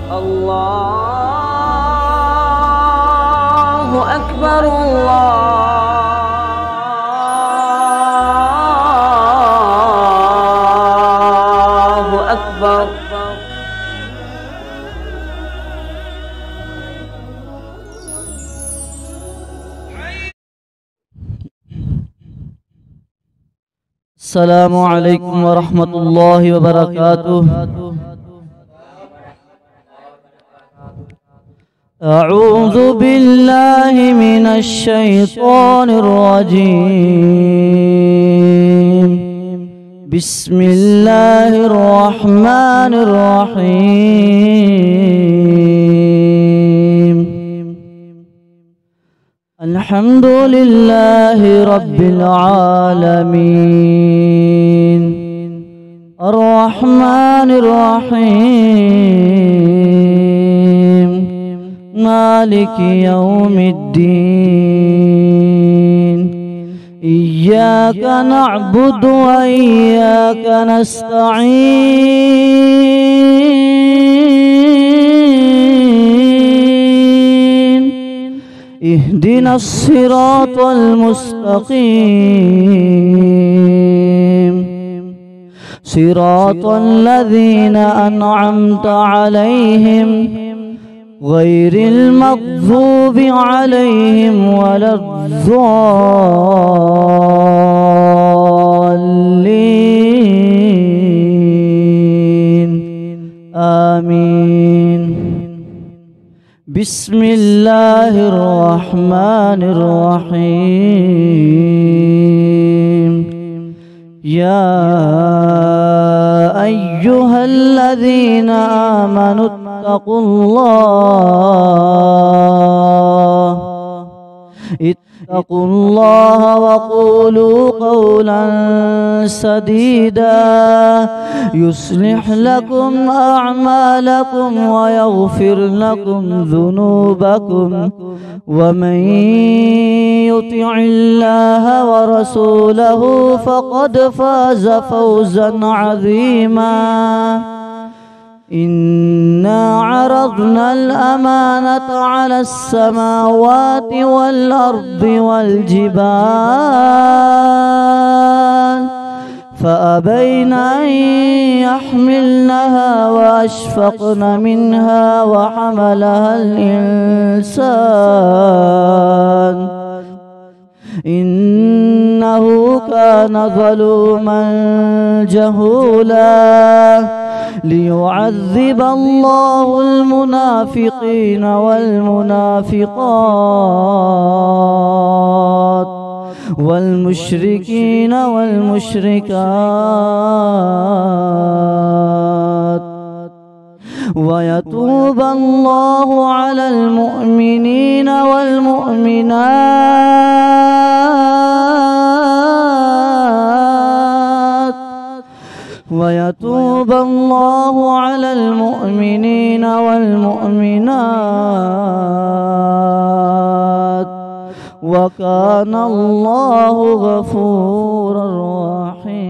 الله أكبر الله أكبر. السلام عليكم ورحمة الله وبركاته. أعوذ بالله من الشيطان الرجيم. بسم الله الرحمن الرحيم. الحمد لله رب العالمين الرحمن الرحيم مالك يوم الدين. إياك نعبد وإياك نستعين. اهدنا الصراط المستقيم صراط الذين أنعمت عليهم غير المغضوب عليهم ولا الضالين. آمين. بسم الله الرحمن الرحيم. يا أيها الذين آمنوا اتقوا الله وقولوا قولا سديدا يصلح لكم أعمالكم ويغفر لكم ذنوبكم ومن يطع الله ورسوله فقد فاز فوزا عظيما. إنا عرضنا الأمانة على السماوات والأرض والجبال فأبين أن يحملنها وأشفقن منها وحملها الإنسان إنه كان ظلوما جهولا. ليعذب الله المنافقين والمنافقات والمشركين والمشركات ويتوب الله على المؤمنين والمؤمنات ويتوب الله على المؤمنين والمؤمنات وكان الله غفورا رحيما.